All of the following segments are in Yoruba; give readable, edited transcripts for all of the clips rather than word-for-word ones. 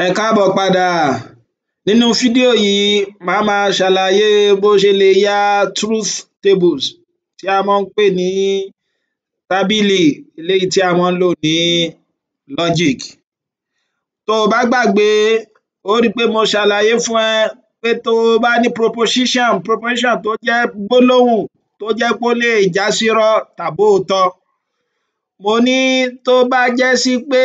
Ẹ káàbọ̀ padà. Nínú fídíò yìí màá máa ṣàlàyé bó ṣe lè ya truth tables tí a máa ń pè ní tábìlì eléyìí tí a máa ń lò ní logic. Tó o bá gbàgbé ó rí i pé mo ṣàlàyé fún ẹ pé tó o bá ní proposition tó jẹ́ gbólóhùn tó jẹ́ pé ó lè já sírọ́ tàbí òótọ́. Mo ní tó bá jẹ́ sí pé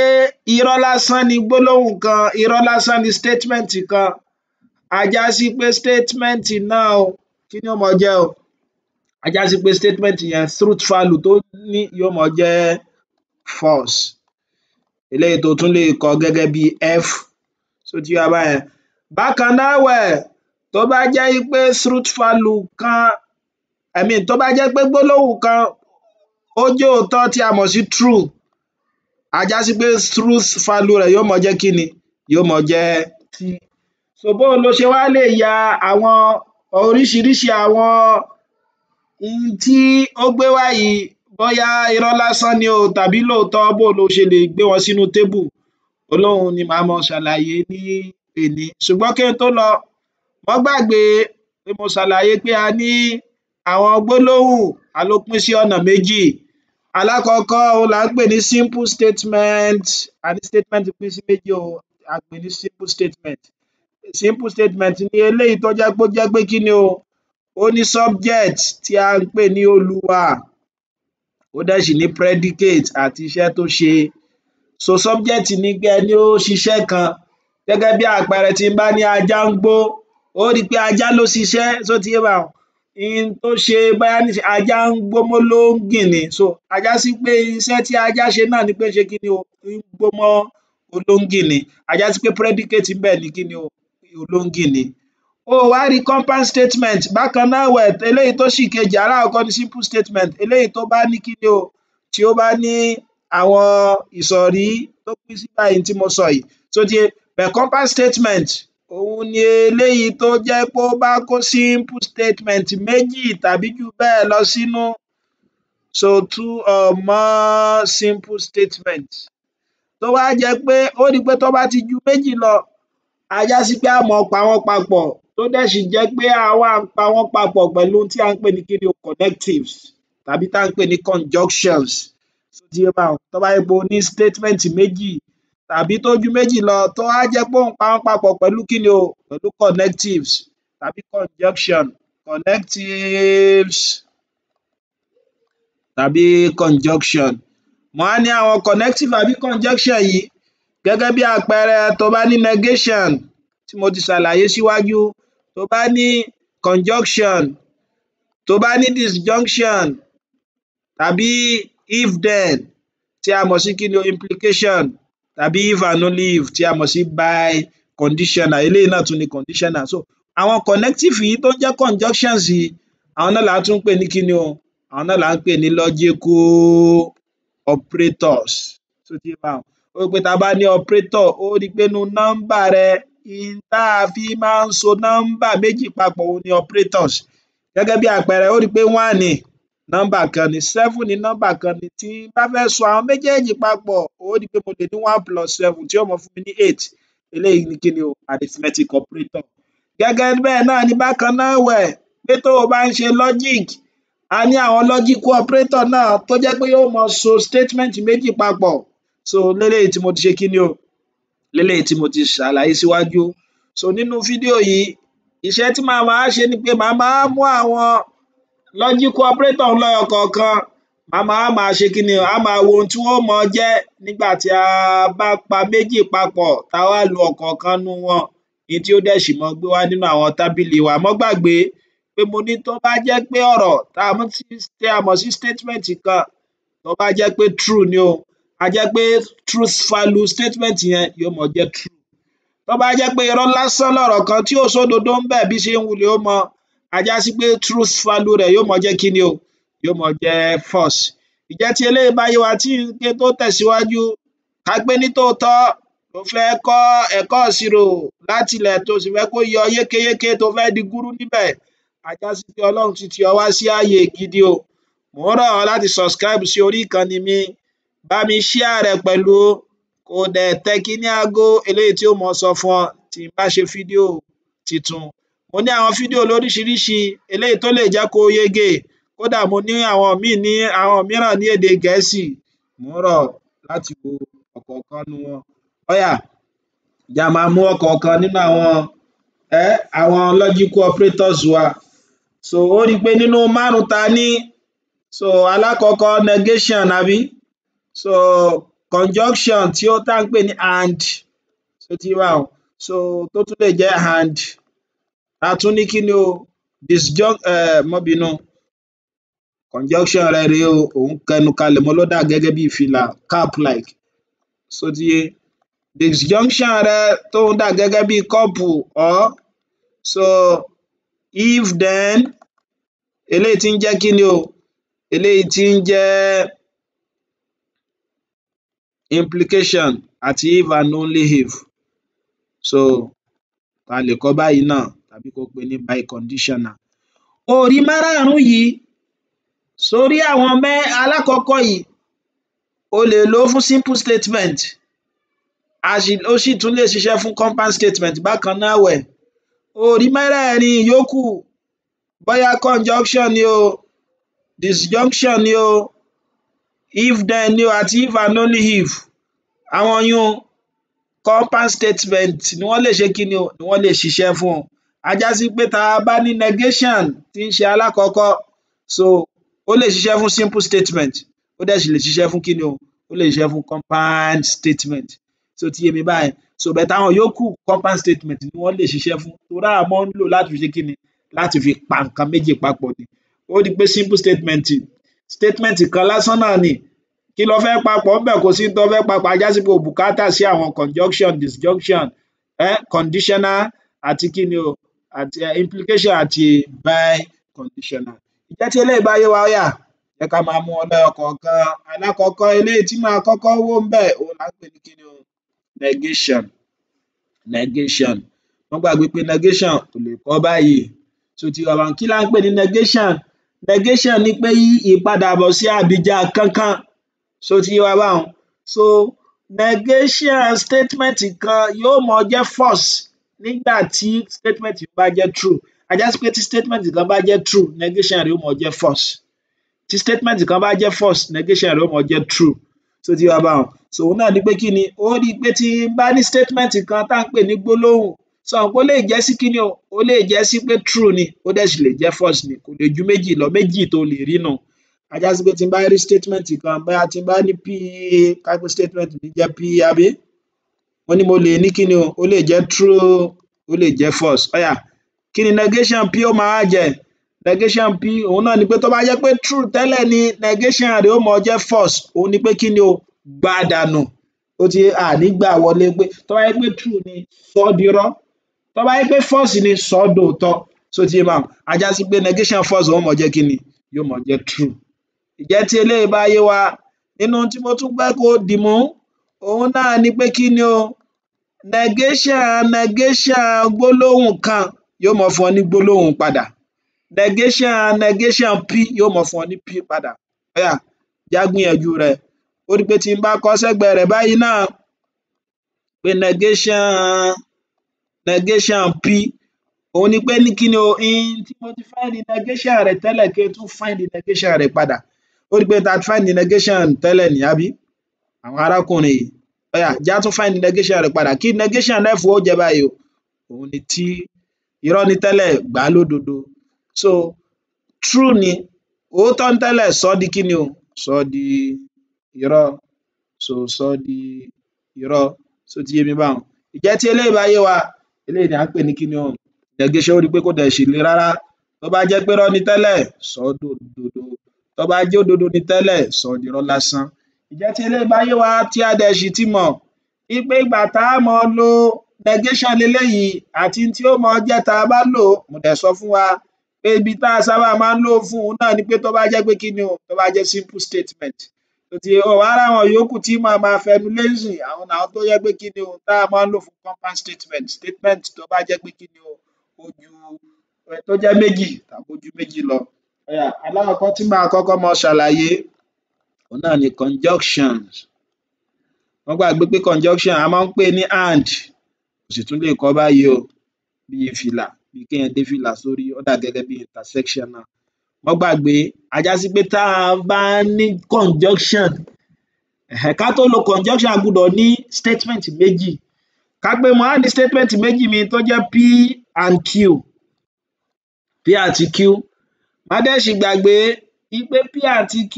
irọ́ lásán ni gbólóhùn kan, irọ́ lásán ni statement kan, á já sí pé statement náà o, kí ni yóò máa jẹ́ o? Á já sí pé statement yẹn truth value tó ní yóò máa jẹ́ false. Eléyìí tó tún lè kọ gẹ́gẹ́ bí F. Ṣó ti yé wa báyẹn? Bákan náà ẹ̀wẹ̀, tó bá jẹ́ pé truth value kan, tó bá jẹ́ pé gbólóhùn kan ó jẹ́ òótọ́ tí a mọ̀ sí true, á já sí pé truth value rẹ̀ yóò máa jẹ́ kí ni? Yóò máa jẹ́ T. So bóo lo ṣe wá lè ya àwọn oríṣiríṣi àwọn ohun tí ó gbé wá yìí, bóyá irọ́ lásán ni o tàbí lóòótọ́, bóo lo ṣe lè gbé wọn sínú tébù? Òhun ni màá máa ṣàlàyé ní èní. Ṣùgbọ́n kí n tó lọ, má gbàgbé pé mo ṣàlàyé pé a ní àwọn gbólóhùn a ló pín sí ọ̀nà méjì. Alákọ̀ọ́kọ́ òhun là ń pè ní simple statement. A ní statement pín sí méjì o, a pè ní simple statement. Simple statement ni eléyìí tó jẹ́ pé kí ni o? Ó ní subject tí à ń pè ní olúwa, ó dẹ̀ sì ní predicate àti iṣẹ́ tó ṣe. So subject ni pé ẹni ó ṣiṣẹ́ kan. Gẹ́gẹ́ bí àpẹẹrẹ tí n bá ní ajá ń gbó, ó rí i pé ajá ló ṣiṣẹ́, ṣó ti yé báhun? Ihun tó ṣe bóyá nísìnyí ajá ń gbó mọ́ olóńgìní, so á já sí pé iṣẹ́ tí ajá ṣe náà ni pé ṣe kí ni o? Ń gbó mọ́ olóńgìní. Á já sí pé predicate ńbẹ̀ ni kí ni o? Olóńgìní. O ò wá rí compound statement bákan náà ẹ̀wẹ̀, eléyìí tó sì kejì, alákọ̀ọ́kọ́ ni simple statement, eléyìí tó bá ní kí ni o? Tí ó bá ní àwọn ìsọ̀rí tó pín sí báyìí tí mo sọ yìí, ṣó ti yé? But compound statement òhun ni eléyìí tó jẹ́ pé ó bá kó simple statement méjì tàbí jù bẹ́ẹ̀ lọ sínú. So two or more simple statement. Tó wá jẹ́ pé ó rí i pé tó bá ti ju méjì lọ, á já sí pé á máa pa wọ́n papọ̀, tó dẹ̀ sì jẹ́ pé à wá ń pa wọ́n papọ̀ pẹ̀lú ohun tí à ń pè ní kí ni o? Connectives tàbí tá ń pè ní conjunctions. Ṣó ti yé báhun? Tó bá jẹ́ pé o ní statement méjì tàbí tó ju méjì lọ, tó wá jẹ́ pé ò ń pa wọ́n papọ̀ pẹ̀lú kí ni o? Pẹ̀lú connectives tàbí conjunction. Connectives tàbí conjunction. Mo wá ní àwọn connective àbí conjunction yìí gẹ́gẹ́ bí àpẹẹrẹ tó bá ní negation tí mo ti ṣàlàyé síwájú, tó bá ní conjunction, tó bá ní disjunction tàbí if then tí a mọ̀ sí kí ni o? Implication tàbí if and only if tí a mọ̀ sí by conditional. Eléyìí náà tún ni conditional. So àwọn connective yìí tó jẹ́ conjunctions yìí, àwọn náà là á tún pè ní kí ni o? Àwọn náà là ń pè ní logical operators. Ṣó ti yé báhun? Ó rí i pé tá a bá ní operator, ó rí i pé nínú nọ́mbà rẹ, ihun tá a fi máa ń so nọ́mbà méjì papọ̀ òhun ni operators. Gẹ́gẹ́ bí àpẹẹrẹ, ó rí i pé 1 ni nọ́mbà kan ni, 7 ni nọ́mbà kan ni. Tí n bá fẹ́ so àwọn méjèèjì papọ̀, ó rí i pé mo lè ní 1 plus 7 tí yóò máa fún mi ní 8. Eléyìí ni kí ni o? Arithmetic operator. Gẹ́gẹ́ bẹ́ẹ̀ náà ni bákan náà ẹ̀wẹ̀, pé tó o bá ń ṣe logic, a ní àwọn logical operator náà tó jẹ́ pé yóò máa so statement méjì papọ̀. So léléyìí tí mo ti ṣe kí ni o? Léléyìí tí mo ti ṣàlàyé síwájú. So nínú fídíò yìí, iṣẹ́ tí màá máa ṣe ni pé màá máa mú àwọn logical operator lẹ́yọ kọ̀ọ̀kan, màá máa ṣe kí ni o? Á máa wo ohun tí wọ́n ó máa jẹ́ nígbà tí a bá pa méjì papọ̀ tá a wá lo ọ̀kọ̀ọ̀kan nínú wọn, ihun tí ó dẹ̀ sì máa gbé wá nínú àwọn tábìlì wa. Má gbàgbé pé mo ní tó bá jẹ́ pé ọ̀rọ̀ tá a mọ̀ sí statement kan, tó bá jẹ́ pé true ni o, á jẹ́ pé truth value statement yẹn yóò máa jẹ́ true. Tó bá jẹ́ pé irọ́ lásán lọ̀rọ̀ kan tí ò sódodo ńbẹ̀ bí ṣe ń wulẹ̀ ó mọ, á já sí pé truth value rẹ̀ yóò máa jẹ́ kí ni o? Yóò máa jẹ́ false. Ǹjẹ́ tí eléyìí bá yé wa, tí n tó tẹ̀síwájú, ká pé ní tòótọ́ o fẹ́ kọ́ ẹ̀kọ́ ìṣirò láti ilẹ̀ tó sì fẹ́ kó yé ọ yékéyéké, tó fẹ́ di gúrú níbẹ̀, á já sí pé Ọlọ́run ti tì ọ́ wá sí ààyè gidi o. Mò ń rọ̀ ọ́ láti subscribe sí orí ìkànnì mi, bá mi share rẹ̀ pẹ̀lú, kó dẹ̀ tẹ kíní aago eléyìí tí ó mọ sọ fún ọ tí n bá ṣe fídíò titun. Mo ní àwọn fídíò lóríṣiríṣi eléyìí tó lè jẹ́ kó yege, kódà mo ní àwọn mìíràn ní èdè Gẹ̀ẹ́sì, mò ń rọ̀ láti wo ọ̀kọ̀ọ̀kan nínú wọn. Ó yá, jẹ́ á máa mú ọ̀kọ̀ọ̀kan nínú àwọn logical operators wa. So ó rí i pé nínú 5 ta ní, so alákọ̀ọ́kọ́ negation àbí, so conjunction tí ó tá ń pè ní and, so ti wá o, so tó tún lè jẹ́ and, a tún ní kí ni o má bínú, conjunction rẹ̀ rèé o, òun kẹnu kalẹ̀ mọ́ ló dà gẹ́gẹ́ bí fìlà cap like, so ti yé, disjunction rẹ̀ tóun dà gẹ́gẹ́ bí couple or, so if then, eléyìí tí ń jẹ́ kí ni o, eléyìí tí ń jẹ́ implication àti if and only if, so a lè kọ báyìí náà tàbí kó pè ní biconditional. O rí márààrún yìí, sórí àwọn alákọ̀ọ́kọ́ yìí, o lè lò ó fún simple statement, ó sì tún lè ṣiṣẹ́ fún compound statement bákan náà ẹ̀wẹ̀. O rí mẹ́rẹ̀ẹ̀rin yòókù, bóyá conjunction ni o, disjunction ni o, if then ni o àti if and only if, àwọn yún compound statement ni wọ́n lè ṣe kí ni o, ni wọ́n lè ṣiṣẹ́ fún o. A já sí pé tá a bá ní negation tí ń ṣe alákọ̀ọ́kọ́, so ó lè ṣiṣẹ́ fún simple statement, ó dẹ̀ sì lè ṣiṣẹ́ fún kí ni o, ó lè ṣiṣẹ́ fún compound statement, so ti yé mi báyẹn. So but àwọn yòókù compound statement ni wọ́n lè ṣiṣẹ́ fún, torí àwa máa ń lò láti fi ṣe kí ni, láti fi pa nǹkan méjì papọ̀ ni. Ó rí i pé simple statement kan lásán náà ni, kí lo fẹ́ papọ̀ ńbẹ̀, kò sí n tó fẹ́ papọ̀, a já sí pé o bùkátà sí àwọn conjunction, disjunction, conditional àti kí ni o, àti implication àti biconditional. Ǹjẹ́ tí eléyìí bá yé wa, ó yá, jẹ́ ká máa mú wọn lẹ́yọkọ̀ọ̀kan. Alákọ̀ọ́kọ́ eléyìí tí màá kọ́kọ́ wò ńbẹ̀, òun là ń pè ní kí ni o, negation. Má gbàgbé pé negation kò lè kọ́ báyìí, so ti wá báhun. Kí là ń pè ní negation? Negation ni pé ìpadàbọ̀ sí àbíjà kankan, so ti yé wa báhun. So negation statement kan yóò máa jẹ́ false nígbà tí statement bá jẹ́ true. A já sí pé tí statement kan bá jẹ́ true, negation rẹ̀ ó máa jẹ́ false. Tí statement kan bá jẹ́ false, negation rẹ̀ ó máa jẹ́ true, so ti yé wa báhun. So òun náà ni pé kí ni, ó rí i pé tí n bá ní statement kan tá à ń pè ní gbólóhùn, so mọ̀ pé ó lè jẹ́ sí kí ni o, ó lè jẹ́ sí pé true ni, ó dẹ̀ sì lè jẹ́ false ni, kò lè ju méjì lọ, méjì tó lè rí nù. A já sí pé tí n bá rí statement kan, bóyá tí n bá ní P, ká pé statement mi jẹ́ P àbí, mo ní mo lè ní kí ni o, ó lè jẹ́ true, ó lè jẹ́ false. Ó yá, kí ni negation P ó máa jẹ́? Negation P òun náà ni pé tó bá jẹ́ pé true tẹ́lẹ̀ ni, negation rẹ̀ ó máa jẹ́ false, òun ni pé kí ni o, gbá dànù, ó ti yé, a ní gbà wọlé pé tó bá jẹ́ pé true ni, sọ ọ́ dirọ́, tó bá jẹ́ pé false ni, sọ ọ́ dòótọ́, so ti yé báhun. A já sí pé negation false ó máa jẹ́ kí ni, yóò máa jẹ́ true. Ǹjẹ́ tí eléyìí bá yé wa, nínú tí mo tún fẹ́ kó dì mú, òun náà ni pé kí ni o, negation gbólóhùn kan yóò máa fún ọ ní gbólóhùn padà. Negation P yóò máa fún ọ ní P padà. Ó yá, jẹ́ á gbìyànjú rẹ̀. Ó rí i pé tí n bá kọ sẹ́gbẹ̀ẹ́ rẹ̀ báyìí náà, pé negation P, òun ni pé ní kí ni o, tí mo ti find negation rẹ̀ tẹ́lẹ̀ kí n tún find negation rẹ̀ padà. Ó rí i pé tá a find negation tẹ́lẹ̀ nìí àbí, àwọn arákùnrin yìí. Ó yá, jẹ́ á tún find negation rẹ̀ padà. Kí negation F ó jẹ́ báyìí o, òun ni tí, irọ́ ni tẹ́lẹ̀, gbà á lódodo. So true ni, òótọ́ ni tẹ́lẹ̀, sọ ọ́ di kí ni o, sọ ọ́ di irọ́, so sọ ọ́ di irọ́, so ti yé mi báhun. Ǹjẹ́ tí eléyìí bá yé wa, eléyìí ni à ń pè ní kí ni o, negation. Ó rí i pé kò dẹ̀ sì le rárá. Tó bá jẹ́ pé irọ́ ni tẹ́lẹ̀, sọ ọ́ dòdodo. Tó bá jẹ́ òdodo ni tẹ́lẹ̀, sọ ọ́ di irọ́ lásán. Ǹjẹ́ tí eléyìí bá yé wa, tí a dẹ̀ sì ti mọ̀ wípé ìgbà tá a máa lo negation leléyìí àti tí ó máa jẹ́ tá a bá lò ó, mo dẹ̀ sọ fún wa pé ibi tá a sábà máa ń lò ó fún, òun náà ni pé tó bá jẹ́ pé kí ni o, tó bá jẹ́ simple statement. Ó ti yé, o wá rí àwọn yòókù tí màá máa fẹnu lé nísìnyí, àwọn làwọn tó jẹ́ pé kí ni o, tá a máa ń lò fún compound statement. Statement tó bá jẹ́ pé kí ni o, tó jẹ́ méjì tàbí ó ju méjì lọ. Ó yá, alákọ̀ọ́kọ́ tí màá kọ́kọ́ máa ṣàlàyé, òun náà ni conjunctions. wọ́n gbàgbé pé conjunction a máa ń pè ní and, kò sì tún lè kọ báyìí o, bíi fìlà, bíi kéèyàn dé fìlà sórí, ó dà gẹ́gẹ́ bí intersection náà. Wọ́n gbàgbé, a já sí pé tá a bá ní conjunction, ká tó lo conjunction a gbúdọ̀ ní statement méjì. Ká pé mo á ní statement méjì mi tó jẹ́ P and Q, P àti Q. Má dẹ̀ sì gbàgbé wípé P àti Q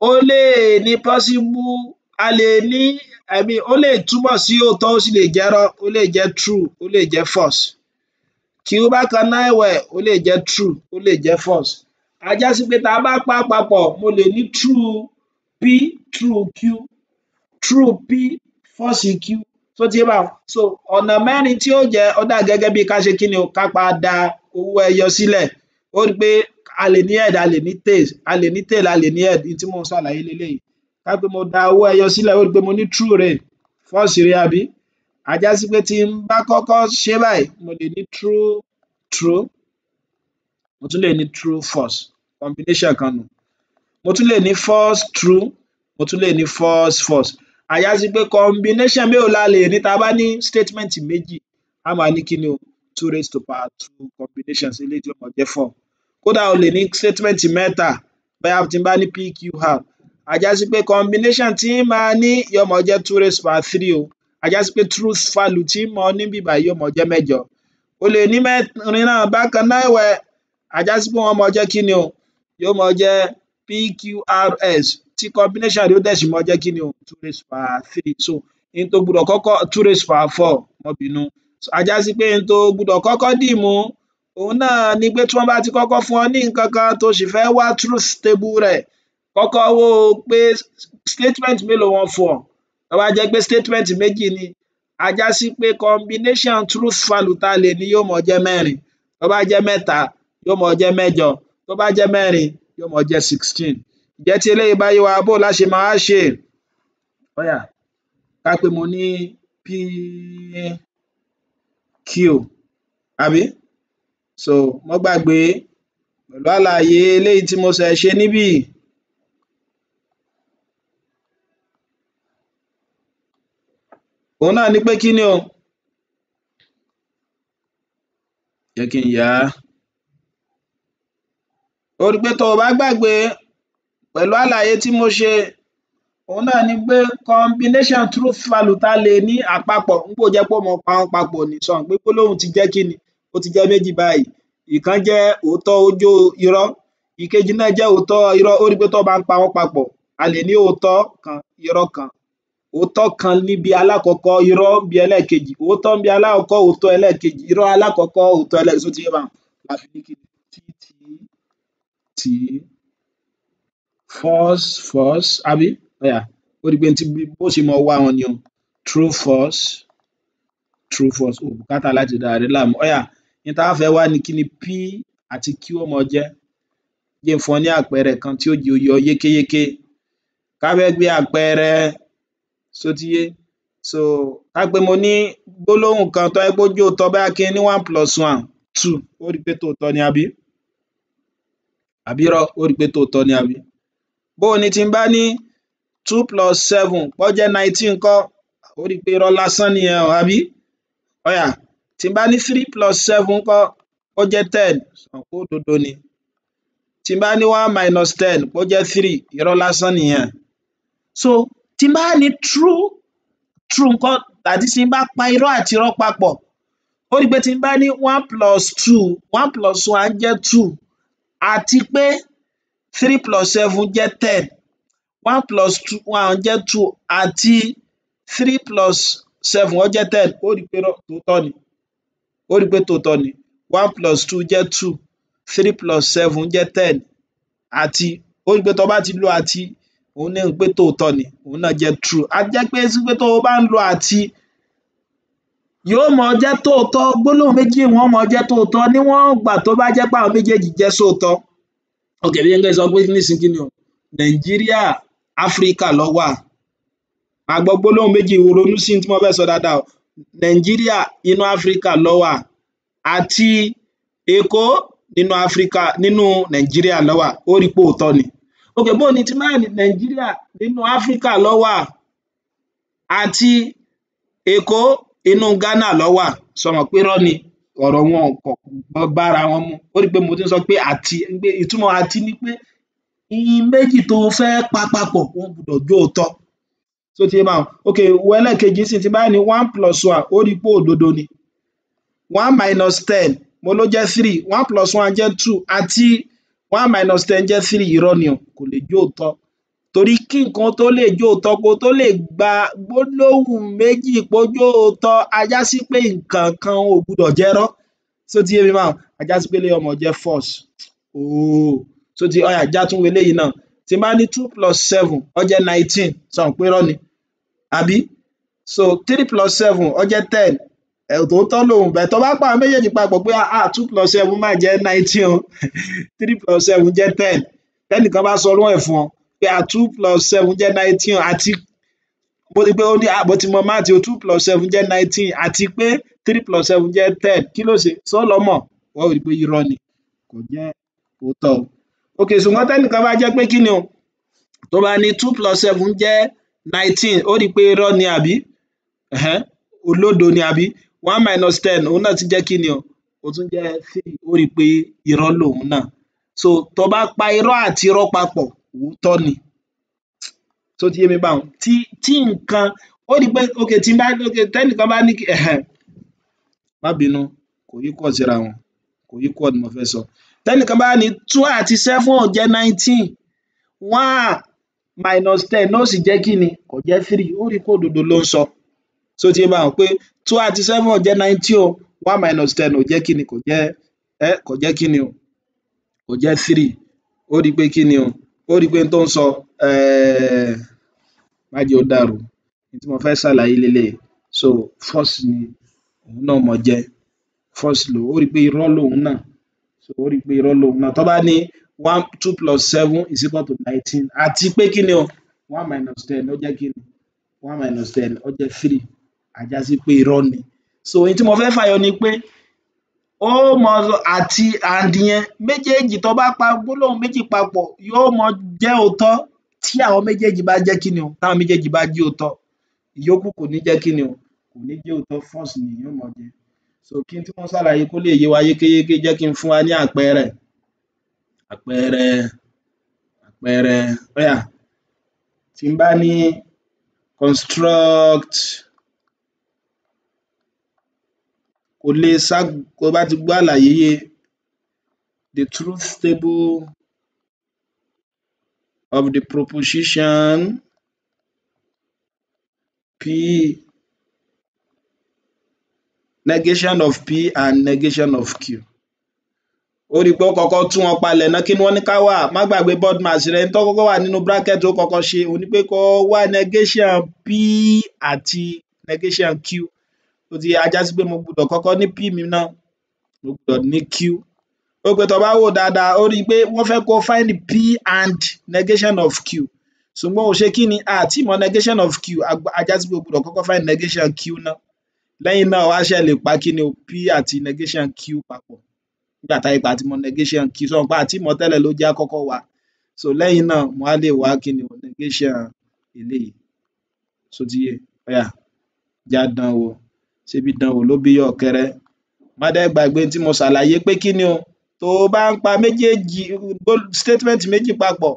ó lè ní possible, a lè ní ó lè túmọ̀ sí òótọ́, ó sì lè jẹ́ irọ́, ó lè jẹ́ true, ó lè jẹ́ false. Q bákan náà ẹ̀wẹ̀, ó lè jẹ́ true, ó lè jẹ́ false. A já sí pé tá a bá pa á papọ̀, mo lè ní true P, true Q, true P, false Q. Tó ti yé báwọn. So ọ̀nà mẹ́rin tí ó jẹ́, ó dà gẹ́gẹ́ bí ká ṣe kí ni o, ká da owó ẹyọ sílẹ̀. Ó rí pé a lè ní head, a lè ní tail, a lè ní tail, a lè ní head, tí mò ń ṣàlàyé leléyìí. Ká pé mo da owó ẹyọ sílẹ̀, ó rí pé mo ní true rèé, false rèé àbí? A já sí pé tí n bá kọ́kọ́ ṣe báyìí, mo lè ní true true, mo tún lè ní true false, combination kan nù. Mo tún lè ní false true, mo tún lè ní false false. A já sí pé combination mélòó la lè ní tá a bá ní statement méjì? A máa ní kí ni o, 2 raised to power 2 combinations, eléyìí tí ó máa jẹ́ 4. Kódà o lè ní statement mẹ́ta, bóyá tí n bá ní PQR, a já sí pé combination tí n máa ní yóò máa jẹ́ 2 raised to power 3 o. A já sí pé truth value tí mo ní níbí báyìí yóò máa jẹ́ 8. O lè ní mẹ́rin náà bákan náà ẹ̀wẹ̀, a já sí pé wọ́n máa jẹ́ kí ni o, yóò máa jẹ́ PQRS, tí combination rẹ̀ ó dẹ̀ sì máa jẹ́ kí ni o, 2 raised to power 3. So n tó gbúdọ̀ kọ́kọ́ 2 raised to power 4, má bínú. A já sí pé n tó gbúdọ̀ kọ́kọ́ dì mú, òun náà ni pé tí wọ́n bá ti kọ́kọ́ fún ọ ní nǹkan kan tó sì fẹ́ wá truth table rẹ̀, kọ́kọ́ wò ó pé statement mélòó wọ́n fún ọ. Tó bá jẹ́ pé statement méjì ni, a já sí pé combination truth value tá a lè ní yóò máa jẹ́ 4. Tó bá jẹ́ 3, yóò máa jẹ́ 8. Tó bá jẹ́ 4, yóò máa jẹ́ 16. Ǹjẹ́ tí eléyìí bá yé wa, bó la ṣe máa wá ṣe? Ó yá, ká pé mo ní PQ, àbí? So má gbàgbé, pẹ̀lú àlàyé eléyìí tí mo ṣẹ̀ ṣe níbí, òun náà ni pé kí ni o, jẹ́ kí n yà á. Ó rí pé tó o bá gbàgbé, pẹ̀lú àlàyé tí mo ṣe, òun náà ni pé combination truth value tá a lè ní àpapọ̀, nígbà ó jẹ́ pé ó máa pa wọ́n papọ̀ ní, sọ pé gbólóhùn ti jẹ́ kí ni, ó ti jẹ́ méjì báyìí. Ìkan jẹ́ òótọ́ ó irọ́, ìkejì náà jẹ́ òótọ́ irọ́. Ó rí pé tó bá ń pa wọ́n papọ̀, a lè ní òótọ́ kan, irọ́ kan. Òótọ́ kan níbi alákọ̀ọ́kọ́, irọ́ níbi ẹlẹ́ẹ̀kejì, òótọ́ níbi alákọ̀ọ́kọ́, òótọ́ ẹlẹ́ẹ̀kejì, irọ́ alákọ̀ọ́kọ́, òótọ́ ẹlẹ́ẹ̀kejì. Ṣó ti yé báwọn? La fi ní kí ni, false false, àbí? Ó yá, ó rí pé bó ṣe máa wá wọn ni o, true false, true false. O bùkátà láti dára rẹ láàmú. Ó yá, n tá a fẹ́ wá ni kí ni P àti Q ó máa jẹ́. Jẹ́ n fún ọ ní àpẹẹrẹ kan tí ó jẹ́ ó yé ọ yékéyéké. Ká fẹ́ gbé àpẹẹrẹ, ṣó ti yé? So ká pé mo ní gbólóhùn kan tó jẹ́ pé ó jẹ́ òótọ́, bóyá kí n ní 1 plus 1, 2. Ó rí pé tòótọ́ ni, àbí? Àbí irọ́? Ó rí pé tòótọ́ ni, àbí? Bó o ní tí n bá ní 2 plus 7 kó jẹ́ 19 ńkọ́? Ó rí pé irọ́ lásán nìyẹn o, àbí? Ó yá, tí n bá ní 3 plus 7 ńkọ́? Ó jẹ́ 10, sọ pé òdodo ni. Tí n bá ní 1 minus 10 ó jẹ́ 3, irọ́ lásán nìyẹn. So tí n bá ní true ńkọ́? Tàbí tí n bá pa irọ́ àti irọ́ papọ̀, ó rí pé tí n bá ní 1 plus 2, 1 plus 1 jẹ́ 2, àti pé 3 plus 7 jẹ́ 10. 1 plus 1 jẹ́ 2, àti 3 plus 7 ó jẹ́ 10. Ó rí pé tòótọ́ ni. Ó rí pé tòótọ́ ni. 1 plus 2 jẹ́ 2, 3 plus 7 jẹ́ 10, àti, ó rí pé tó bá ti lo àti, òun ní pé tòótọ́ ni, òun náà jẹ́ true. A jẹ́ pé sí pé tó o bá ń lo àti, yóò máa jẹ́ tòótọ́, gbólóhùn méjì wọ́n máa jẹ́ tòótọ́ níwọ̀n ìgbà tó bá jẹ́ pé àwọn méjèèjì jẹ́ sóòótọ́. Ok, bí n sọ pé nísìnyí kí ni o, Nàìjíríà, Áfíríkà ló wà. A gbọ́ gbólóhùn méjì, ronú sí tí mo fẹ́ sọ dáadáa o. Nàìjíríà inú Áfíríkà ló wà, àti Èkó nínú Áfíríkà, nínú Nàìjíríà ló wà. Ó rí pé òótọ́ ni. Ok, bó ni tí máa ní Nàìjíríà nínú Áfíríkà ló wà, àti Èkó inú Ghana ló wà, ṣo mọ̀ pé irọ́ ni ọ̀rọ̀ wọn kò bára wọn mu. Ó rí i pé mo ti ń sọ pé àti, pé ìtumọ̀ àti ni pé ihun méjì tó fẹ́ pa papọ̀ wọ́n gbọdọ̀ jóòtọ́. Ṣó ti yé báhun? Okay, wo ẹlẹ́ẹ̀kejì nísìnyí tí n bá ní 1+1 ó rí i pé òdodo ni. 1 - 10 mo ló jẹ́ 3, 1+1 jẹ́ 2 àti 1 - 10 jẹ́ 3, irọ́ ni o, kò lè jóòtọ́. Torí kí nǹkan tó lè jóòtọ́, kó tó lè gba gbólóhùn méjì pó jóòtọ́, á já sí pé nǹkan kan ò gbudọ̀ jẹ́rọ́. Ṣó ti yé mi báhun? Á já sí pé eléyìí ó máa jẹ́ false. Ṣó ti yé, ó yá já tún wo eléyìí náà. Tí n bá ní 2 + 7 ó jẹ́ 19, ṣo mọ̀ pé irọ́ ni, àbí? So 3 + 7 ó jẹ́ 10, òtòótọ́ lòun, but tó bá pa àwọn méjèèjì papọ̀ pé 2 + 7 máa jẹ́ 19 o, 3 + 7 jẹ́ 10, tẹ́nìkan bá sọrú ẹ̀ fún ọ pé 2 + 7 jẹ́ 19 àti bó ti pé ó ní mo ti mọ máàtì o, 2 + 7 jẹ́ 19 àti pé 3 + 7 jẹ́ 10, kí ló ṣe? Ṣó lọ mọ̀? Ó rí i pé irọ́ ni, kò jẹ́ òótọ́ o. Okay, ṣùgbọ́n tẹ́nìkan bá jẹ́ pé kí ni o, tó bá ní 2 + 7 jẹ́ 19, ó rí i pé irọ́ ni, àbí? Olódo ni, àbí? 1 - 10 òun náà tún jẹ́ kí ni o, ó tún jẹ́ 3, ó rí i pé irọ́ lòun náà. So tó bá pa irọ́ àti irọ́ papọ̀, òótọ́ ni. Ṣó ti yé mi báhun? Tí nǹkan, ó rí i pé okay, tí n bá tẹ́nìkan bá ní má bínú, kò equal síra wọn, kò equal ni mo fẹ́ sọ. Tẹ́nìkan bá ní 2 àti 7 ò jẹ́ 19, 1 - 10 náà ó sì jẹ́ kí ni? Kò jẹ́ 3, ó rí i pé òdodo ló ń sọ. Ṣó ti yé báhun pé 2 àti 7 ò jẹ́ 19 o, 1 - 10 ò jẹ́ kí ni? Kò jẹ́ kí ni o? Kò jẹ́ 3, ó rí i pé kí ni o? Ó rí i pé n tó ń sọ má jẹ́ ó dàrú, n tí mo fẹ́ ṣàlàyé leléyìí. So false ni òun náà máa jẹ́, false ó rí i pé irọ́ lòun náà, so ó rí i pé irọ́ lòun náà. Tó bá ní 2 + 7 = 19 àti pé kí ni o? 1 - 10 ó jẹ́ kí ni? 1 - 10 ó jẹ́ 3, á já sí pé irọ́ ni. So ohun tí mo fẹ́ fàyọ ni pé ó mọ àti and yẹn méjèèjì tó bá pa gbólóhùn méjì papọ̀ yóò mọ jẹ́ òótọ́ tí àwọn méjèèjì bá jẹ́ kí ni o? Táwọn méjèèjì bá jẹ́ òótọ́, ìyókù kò ní jẹ́ kí ni o? Kò ní jẹ́ òótọ́, false ni yóò mọ jẹ́. So kí n tí mo ṣàlàyé kó lè yé wa yékéyéké, jẹ́ kí n fún wa ní àpẹẹrẹ. Ó yá, tí n bá ní construct, kó bá ti gbọ́ àlàyé yé, the truth table of the proposition P, negation of P and negation of Q. Ó rí i pé ó kọ́kọ́ tú wọn palẹ̀ ná, kí ni wọ́n ní ká wá? Má gbàgbé board match rẹ, n tó kọ́kọ́ wà nínú bracket ó kọ́kọ́ ṣe òun ni pé kó wá negation P àti negation Q. Ó ti á já sí pé mo gbudọ̀ kọ́kọ́ ní P mi náà, mo gbudọ̀ ní Q. Ó pé tó bá wò dáadáa, ó rí i pé wọ́n fẹ́ kó find P and negation of Q, ṣùgbọ́n ó ṣe kí ni? A tí mọ negation of Q, á já sí pé o gbudọ̀ kọ́kọ́ find negation Q náà. Lẹ́yìn náà wá ṣẹ̀ lè pa kí ni o? P àti negation Q papọ̀. Nígbà tá a ti mọ negation Q, ṣó mọ̀ pé a tí mọ̀ tẹ́lẹ̀ ló jẹ́ á kọ́kọ́ wá. So lẹ́yìn náà mo wá lè wá kí ni o? Negation eléyìí. Ṣó ti yé? Ó yá, já dán wò, ṣebí dánwò ló bí ọ̀kẹ́rẹ́. Má dẹ̀ gbàgbé tí mo ṣàlàyé pé kí ni o? Tó o bá ń pa méjèèjì statement méjì papọ̀,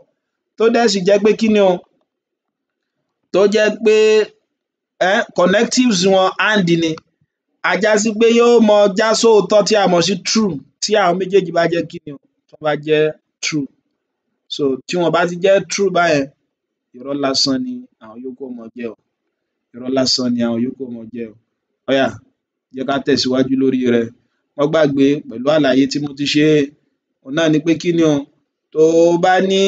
tó dẹ̀ sì jẹ́ pé kí ni o? Tó jẹ́ pé connectives wọn and ni, á já sí pé yóò mọ já sóòótọ́ tí a mọ̀ sí true tí àwọn méjèèjì bá jẹ́ kí ni o? Tó bá jẹ́ true. So tí wọn bá ti jẹ́ true báyẹn, irọ́ lásán ni àwọn yòókù ó mọ jẹ́ o, irọ́ lásán ni àwọn yòókù ó mọ jẹ́ o. Ó yá, jẹ́ ká tẹ̀síwájú lórí rẹ̀. Má gbàgbé pẹ̀lú àlàyé tí mo ti ṣe, òun náà ni pé kí ni o? Tó o bá ní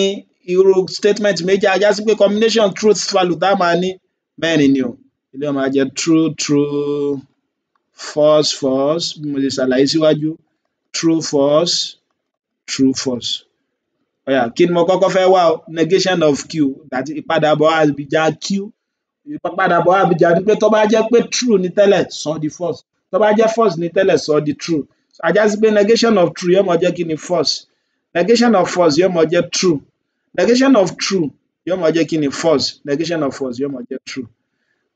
irú statement méjì, á já sí pé combination truth value tá máa ní mẹ́rin ni o. Eléyìí ó máa jẹ́ true true, false false, bí mo ṣe ṣàlàyé síwájú, true false, true false. Ó yá, kí ni mo kọ́kọ́ fẹ́ wá o? Negation of Q, àti ìpadàbọ̀ àbíjà Q. Ìpadàbọ̀ àbíjà ni pé tó bá jẹ́ pé true ni tẹ́lẹ̀, sọ di false. Tó bá jẹ́ false ni tẹ́lẹ̀, sọ di true. Á já sí pé negation of true yóò máa jẹ́ kí ni? False. Negation of false yóò máa jẹ́ true. Negation of true yóò máa jẹ́ kí ni? False. Negation of false yóò máa jẹ́ true.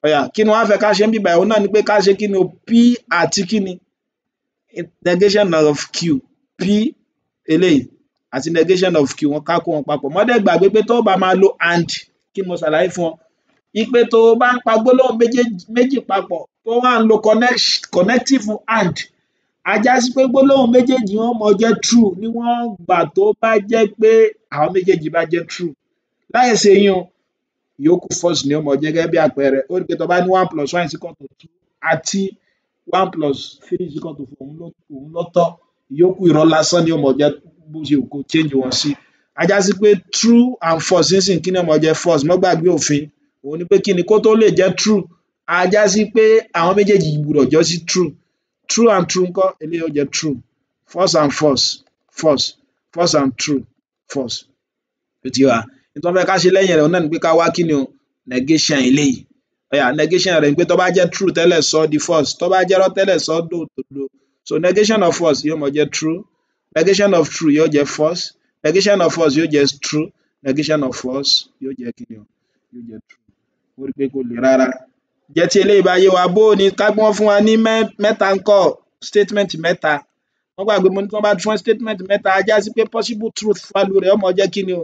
Ọ̀yà kí ni wọ́n á fẹ́ ká ṣe ń bí báyìí òun náà ni pé ká ṣe kí ni o P àti kí ni negation of Q P eléyìí àti negation of Q wọn ká kó wọn papọ̀ mọ́ dẹ̀ gbàgbé pé tó bá máa lo and kí mo ṣàlàyé fún ọ ipe tó bá ń pa gbólóhùn méjì papọ̀ tó wá ń lo connective and a já sí pé gbólóhùn méjèèjì wọn mọ jẹ́ true níwọ̀n gbà tó bá jẹ́ pé àwọn méjèèjì bá jẹ́ true láì ṣe yín o ìyókù false ni ó mọ jẹ́ gẹ́gẹ́ bí àpẹẹrẹ ó rí pé tó bá ní 1+1 is equal to 2 àti 1+3 is equal to 4 òun ló tọ́ ìyókù irọ́ lásán ni ó mọ jẹ́ bó ṣe kó change wọn sí a já sí pé true and false nísìn kí ni ó mọ jẹ́ false mọ́ gbàgbé òfin òun ni pé kí ni kó tó lè jẹ́ true a já sí pé àwọn méjèèjì gbúdọ̀ jọ sí true and true ńkọ́ eléyìí ó jẹ́ true false and false and true false ó ti wà nítorí fẹ́ ká ṣe lẹ́yìn rẹ̀ náà ni pé ká wá kí ni o negation eléyìí ọ̀yà negation rẹ̀ ni pé tó bá jẹ́ true tẹ́lẹ̀ sọ di false tó bá jẹ́ irọ́ tẹ́lẹ̀ sọ dòdò so negation of false yóò mọ jẹ́ true negation of true yóò jẹ́ false negation of false yóò jẹ́ true negation of false yóò jẹ́ kí ni o yóò jẹ́ true ó rí pé kò le rárá jẹ́ tí eléyìí bá yé wa bó ni ká gbọ́n fún wa ní mẹ́ta ńkọ́ statement mẹ́ta wọ́n gbàgbé mo ní tí wọ́n bá fún statement mẹ́ta a já sí pé possible truth value rẹ̀ ó mọ jẹ́ kí ni o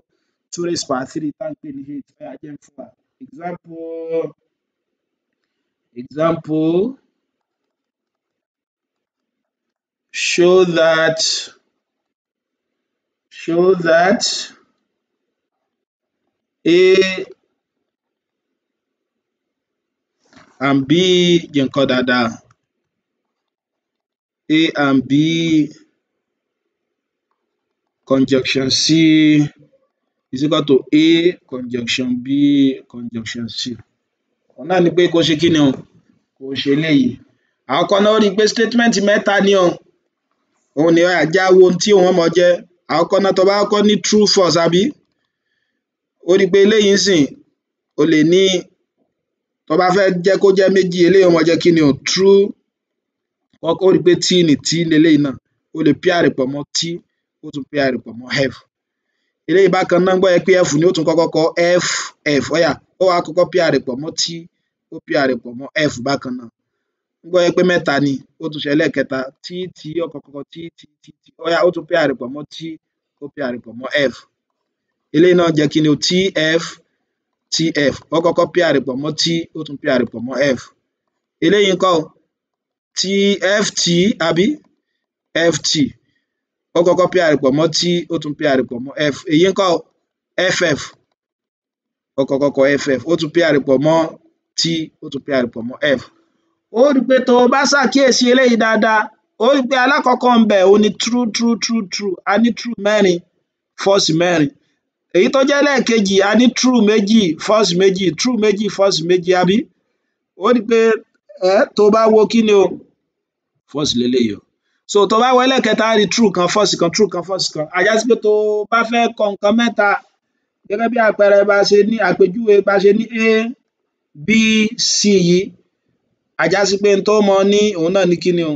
2 raised power 3 tá ń pè ní 8 ọ̀yà jẹ́ ń fún wa example show that A and B jẹ́ n kọ dáadáa A and B conjunction C is equal to A conjunction B conjunction C òun náà ni pé kó ṣe kí ni o kó ṣe eléyìí àkọ́kọ́ náà ó rí i pé statement mẹ́ta ni o òun ni àjá wo ohun tí òun mọ jẹ́ àkọ́kọ́ náà tó bá kọ́ ní true false àbí ó rí i pé eléyìí ń sìn o lè ní tó bá fẹ́ jẹ́ kó jẹ́ méjì eléyìí ó mọ jẹ́ kí ni o true ó rí i pé t ni t leléyìí náà o lè pair rẹ̀ pọ̀ mọ́ t ó tún pair rẹ̀ pọ̀ mọ́ f eléyìí bákan náà gbọ́ yẹ pé f ni ó tún kọ́kọ́ kọ f ọ̀yà ó wá kọ́kọ́ pair rẹ̀ pọ̀ mọ́ t ó pair rẹ̀ pọ̀ mọ́ f bákan náà gbọ́ yẹ pé mẹ́ta ni ó tún ṣe ẹlẹ́ẹ̀kẹta t ó kọ́kọ́ t ọ̀yà ó tún pair rẹ̀ pọ̀ mọ́ t ó pair rẹ̀ pọ̀ mọ́ f eléyìí náà jẹ́ kí ni o tf ó kọ́kọ́ pair rẹ̀ pọ̀ mọ́ t ó tún pair rẹ̀ pọ̀ mọ́ f eléyìí ńkọ́ tft àbí ft ó kọ́kọ́ pair rẹ̀ pọ̀ mọ́ t ó tún pair rẹ̀ pọ̀ mọ́ f èyí ńkọ́ ff ó kọ́kọ́ kọ ff ó tún pair rẹ̀ pọ̀ mọ́ t ó tún pair rẹ̀ pọ̀ mọ́ f ó rí i pé tó o bá ṣàkíyèsí eléyìí dáadáa ó rí i pé alákọ̀ọ́kọ́ ń bẹ òun ni true a ní true mẹ́rin false mẹ́rin èyí tó jẹ́ lẹ́ẹ̀kejì a ní true méjì false méjì true méjì false méjì àbí ó rí i pé tó bá wo kí ni o false leléyìí o so tó bá wo ẹlẹ́ẹ̀kẹta á rí true kan false kan true kan false kan a já sí pé tó bá fẹ́ kọ nǹkan mẹ́ta gẹ́gẹ́ bí àpẹẹrẹ bá ṣe ní àpèjúwe bá ṣe ní a b c yìí a já sí pé n tó mọ ní òun náà ní kí ni o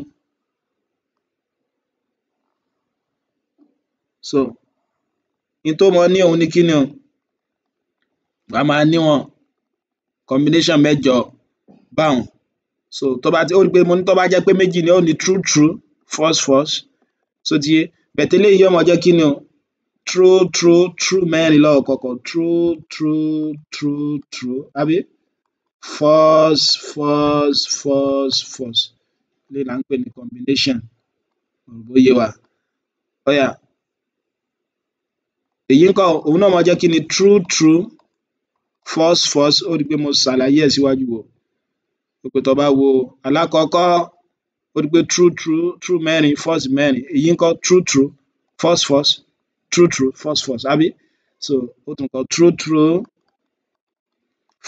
so n tó mọ ní òun ní kí ni o wàá máa níwọ̀n combination mẹ́jọ báwọn so tó bá ó rí pé mo ní tó bá jẹ́ pé méjì ni ó ní true false so ti yé bẹ̀tẹ̀ eléyìí yóò mọ jẹ́ kí ni o true mẹ́rin lọ́wọ́ kọ̀ọ̀kan true àbí false eléyìí là ń pè ní combination ó yé wa ọ̀yà èyí ńkọ́ òun náà mọ jẹ́ kí ni true false ó rí i pé mo ṣàlàyé ẹ̀ síwájú wò ó pé tó bá wo alákọ̀ọ́kọ́ ó rí i pé true mẹ́rin false mẹ́rin èyí ńkọ́ true false true false àbí so ó tún kọ true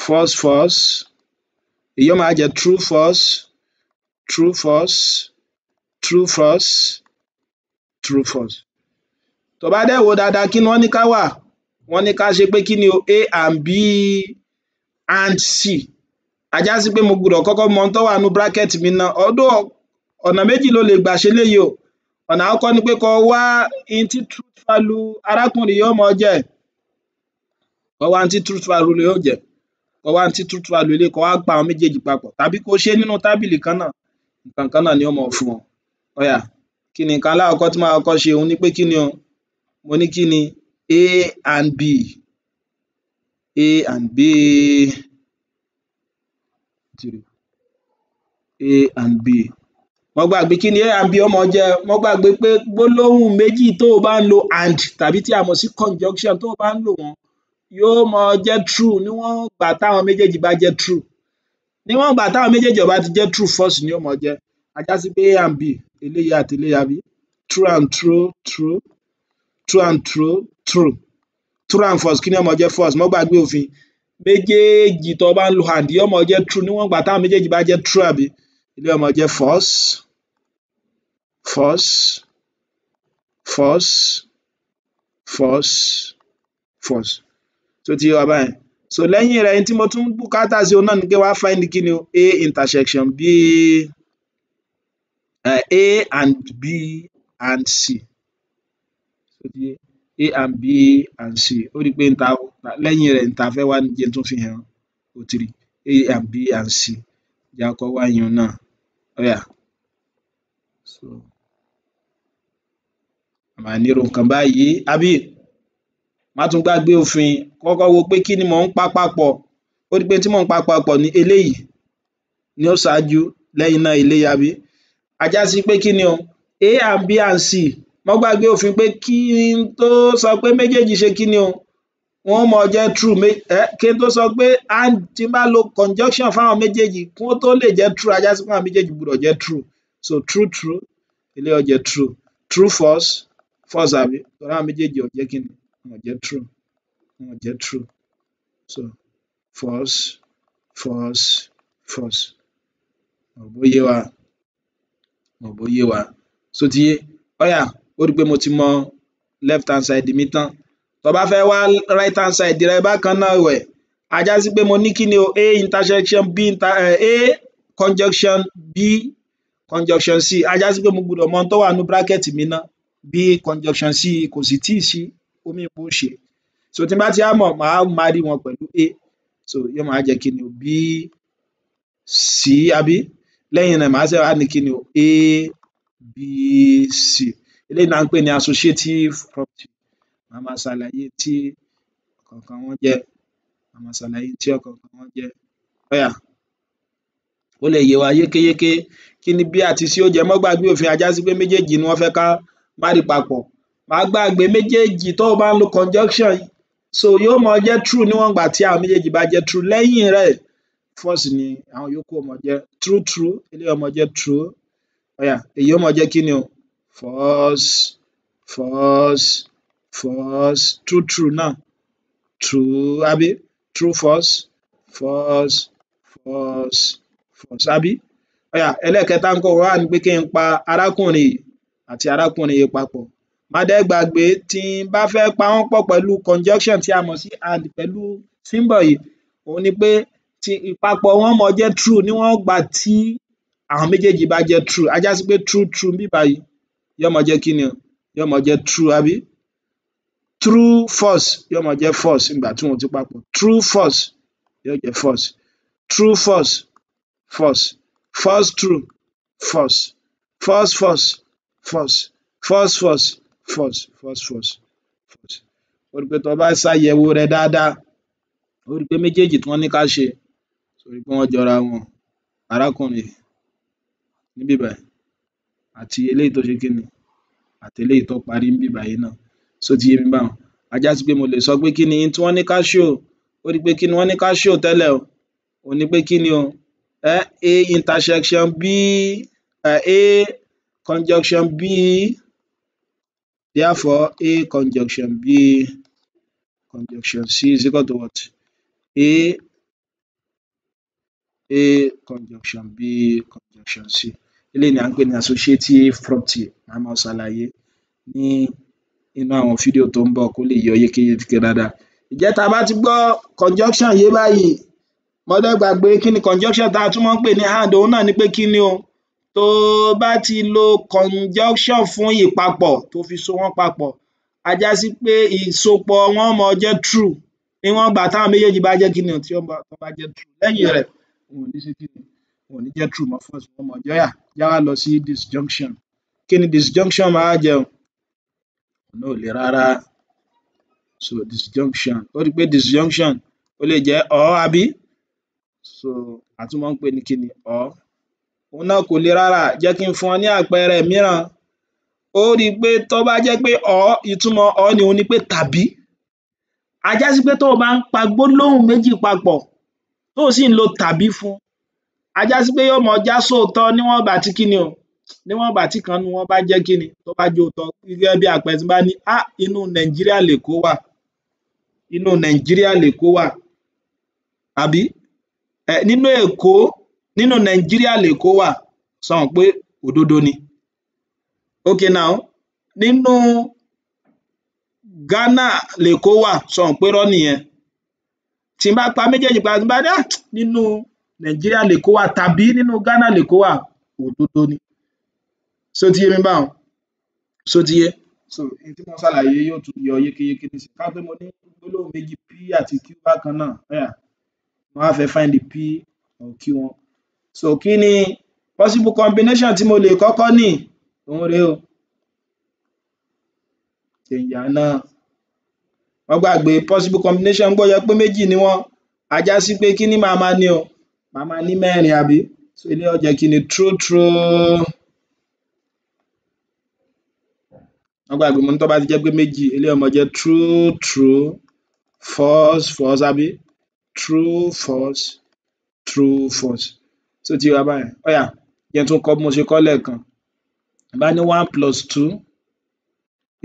false èyí ó máa jẹ́ true false tó bá dẹ̀ wò dáadáa kí ni wọ́n ní ká wà wọ́n ní ká ṣe pé kí ni o a and b and c a já sí pé mo gbọ́dọ̀ kọ́kọ́ mọ ohun tó wà nínú bracket mi náà ọ̀nà méjì ló lè gbà ṣe léyìí o ọ̀nà àkọ́kọ́ ni pé kó wá in tí truth value arákùnrin yóò mọ jẹ́ kó wá in tí truth value yóò jẹ́ kó wá tí truth value eléyìí kó wá pa àwọn méjèèjì papọ̀ tàbí kó ṣe nínú tábìlì kan náà, nǹkan kan náà ni ó mọ̀ fún ọ. Ó yá, kí ni nǹkan alákọ̀ọ́kọ́ tí màá kọ́kọ́ ṣe? Òun ni pé kí ni o? Mo ní kí ni? A and B. A and B. A and B. Mo gbàgbé kí ni A and B ó máa jẹ́? Mo gbàgbé pé gbólóhùn méjì tó o bá ń lo and tàbí tí a mọ̀ sí conjunction tó o bá ń lò wọ́n yóò máa jẹ́ true níwọ̀n ìgbà táwọn méjèèjì bá jẹ́ true. Níwọ̀n ìgbà táwọn méjèèjì ò bá ti jẹ́ true, false ni ó máa jẹ́. A já sí pé A and B, eléyìí àti eléyìí àbí? True and true, true. True and true, true. True and false, kí ni ó máa jẹ́? False. Mo gbàgbé òfin. Méjèèjì tó bá ń lo and yóò máa jẹ́ true níwọ̀n ìgbà táwọn méjèèjì bá jẹ́ true àbí? Eléyìí ó máa jẹ́ false, false, false, false, false. Tó ti yé wa báyẹn? So lẹ́yìn rẹ̀, ohun tí mo tún bùkátà sí òun náà ni pé wá find kí ni o? A intersection B, A and B and C. Tó ti yé? A and B and C. Ó rí i pé lẹ́yìn rẹ̀ níta fẹ́ wá jẹ́ tún fi hàn ó ti rí A and B and C. Jẹ́ á kọ́ wá ìyẹn náà. Ó yá. So a máa nírú nǹkan báyìí àbí? Má tún gbàgbé òfin, kọ́kọ́ wo pé kí ni mò ń pa papọ̀. Ó rí i pé tí mò ń pa papọ̀ ní eléyìí ni ó ṣáájú, lẹ́yìn náà eléyìí àbí? A já sí pé kí ni o? A and B and C. Mo gbàgbé òfin pé kí n tó sọ pé méjèèjì ṣe kí ni o? Wọ́n máa jẹ́ true. Kí n tó sọ pé and tí n bá lo conjunction fáwọn méjèèjì kí wọ́n tó lè jẹ́ true, a já sí pé àwọn méjèèjì gbọ́dọ̀ jẹ́ true. So true true, eléyìí ó jẹ́ true. True false, false àbí? Torí àwọn méjèèjì ò jẹ́ kí ni? Wọn ò jẹ́ true. Wọn ò jẹ́ true. So false, false, false. Mo rò bó yé wa? Mo rò bó yé wa? Ṣó ti yé? Ó yá, ó rí i pé mo ti mọ left hand side mi tán. Tó bá fẹ́ wá right hand side rẹ bákan náà wẹ̀, a já sí pé mo ní kí ni o? A intersection B, A conjunction B conjunction C. A já sí pé mo gbọ́dọ̀ mọ ohun tó wà nínú bracket mi ná. B conjunction C kò sì tíì sí, ó mean pé ó ṣe. So tí n bá ti wá mọ̀, màá marry wọn pẹ̀lú A. So yóò máa jẹ́ kí ni o? B C àbí? Lẹ́yìn náà màá ṣe wá ní kí ni o? A B C. Eléyìí là ń pè ní associative property. Màá máa ṣàlàyé tí ọ̀kọ̀ọ̀kan wọn jẹ́. Màá máa ṣàlàyé tí ọ̀kọ̀ọ̀kan wọn jẹ́. Ó yá, ó lè yé wa yékéyéké kí ni B àti C ó jẹ́. Má gbàgbé òfin, a já sí pé méjèèjì ni wọ́n fẹ́ ká marry papọ̀. Má gbàgbé méjèèjì tó o bá ń lo conjunction, so yóò máa jẹ́ true níwọ̀n ìgbà tí àwọn méjèèjì bá jẹ́ true. Lẹ́yìn rẹ̀ false ni àwọn yòókù ó máa jẹ́. True true, eléyìí ó máa jẹ́ true. Ó yá, èyí ó máa jẹ́ kí ni o? False, false, false. True true náà true àbí? True false, false, false, false àbí? Ó yá, ẹlẹ́ẹ̀kẹta ńkọ́? Wá ní pé kí n pa arákùnrin yìí àti arákùnrin yìí papọ̀. Má dẹ̀ gbàgbé tí n bá fẹ́ pa wọ́n pọ̀ pẹ̀lú conjunction tí a mọ̀ sí and pẹ̀lú symbol yìí, òun ni pé tí ìpapọ̀ wọn máa jẹ́ true níwọ̀n ìgbà tí àwọn méjèèjì bá jẹ́ true. A já sí pé true true níbí báyìí yóò máa jẹ́ kí ni o? Yóò máa jẹ́ true àbí? True false yóò máa jẹ́ false nígbà tí wọn ò ti papọ̀. True false yóò jẹ́ false. True false, false. False true, false. False false, false. False false, false. False false, false. Ó rí i pé tó bá ṣàyẹ̀wò rẹ̀ dáadáa, ó rí i pé méjèèjì tí wọ́n ní ká ṣe, ó rí i pé wọ́n jọra wọn. Arákùnrin níbí báyìí àti eléyìí tó ṣe kí ni? Àti eléyìí tó parí níbí báyìí náà. Ṣó ti yé mi báwọn? A já sí pé mo lè sọ pé kí ni ohun tí wọ́n ní ká show? Ó rí i pé kí ni wọ́n ní ká show tẹ́lẹ̀ o? Òun ni pé kí ni o? A intersection B, A conjunction B, therefore A conjunction B conjunction C is equal to what? A conjunction B conjunction C. Eléyìí ni à ń pè ní associative property. Màá máa ṣàlàyé ní inú àwọn fídíò tó ń bọ̀ kó lè yọ yékéyéké dáadáa. Ǹjẹ́ tá a bá ti gbọ́ conjunction yé báyìí, mo dẹ̀ gbàgbé kí ni conjunction tá a tún máa ń pè ní and? Òun náà ni pé kí ni o? Tó bá ti lo conjunction fún ìpapọ̀ tó fi so wọ́n papọ̀, a já sí pé ìsopọ̀ wọn máa jẹ́ true. níwọ̀n ìgbà táwọn méjèèjì bá jẹ́ kíni o, tí wọ́n bá jẹ́ true. Lẹ́yìn rẹ̀ wọn ò ní ṣe kíni, wọn ò ní jẹ́ true mọ́, false wọ́n mọ̀ jẹ́. Já wá lọ sí disjunction. Kí ni disjunction máa jẹ́ o? Náà ò le rárá. So disjunction, ó rí pé disjunction ó lè jẹ́ or àbí? So a tún máa ń pè ní kíni, or. Òun náà kò le rárá. Jẹ́ kí n fún ọ ní àpẹẹrẹ mìíràn. Ó rí pé tó bá jẹ́ pé or, ìtumọ̀ or ni òun ni pé tàbí. A já sí pé tó o bá ń pa gbólóhùn méjì papọ̀ tó o sì ń lo tàbí fún, a já sí pé yóò mọ já sóòótọ́ níwọ̀n ìgbà tí kíni o, níwọ̀n ìgbà tí kan nínú wọn bá jẹ́ kíni, tó bá jẹ́ òótọ́. Gẹ́gẹ́ bí àpẹẹrẹ tí n bá ní inú Nàìjíríà l'Èkó wà, inú Nàìjíríà l'Èkó wà, àbí? Nínú Èkó, nínú Nàìjíríà l'Èkó wà, sọ mọ̀ pé òdodo ni. Okay now, nínú Ghana l'Èkó wà, sọ mọ̀ pé irọ́ nìyẹn. Tí n bá pa méjèèjì papọ̀, tí n bá ní nínú Nàìjíríà l'Èkó wà tàbí nínú Ghana l'Èkó wà, òdodo ni. Ṣó ti yé mi báhun? Ṣó ti yé? So ohun tí mo ṣàlàyé yóò tún yọ yékéyéké nísìnyí. Ká pé mo ní gbólóhùn méjì P àti Q bákan náà, mo wá fẹ́ find the P or Q wọn. So kí ni possible combination tí mo lè kọ́kọ́ ní? Òun rèé o. Èyà náà. Wọ́n gbàgbé possible combination ń gbọ́dọ̀ pé méjì ni wọ́n. A já sí pé kí ni màá máa ní o? Màá máa ní mẹ́rin àbí? So eléyìí ó jẹ́ kí ni, true true. Wọ́n gbàgbé mo ní tó bá ti jẹ́ pé méjì, eléyìí ó máa jẹ́ true true, false false àbí? True false, true false. So ti yé wa báyẹn. Ó yá, jẹ́ n tún kọ́ bí mo ṣe kọ́ lẹ́ẹ̀kan. Bá ní 1 plus 2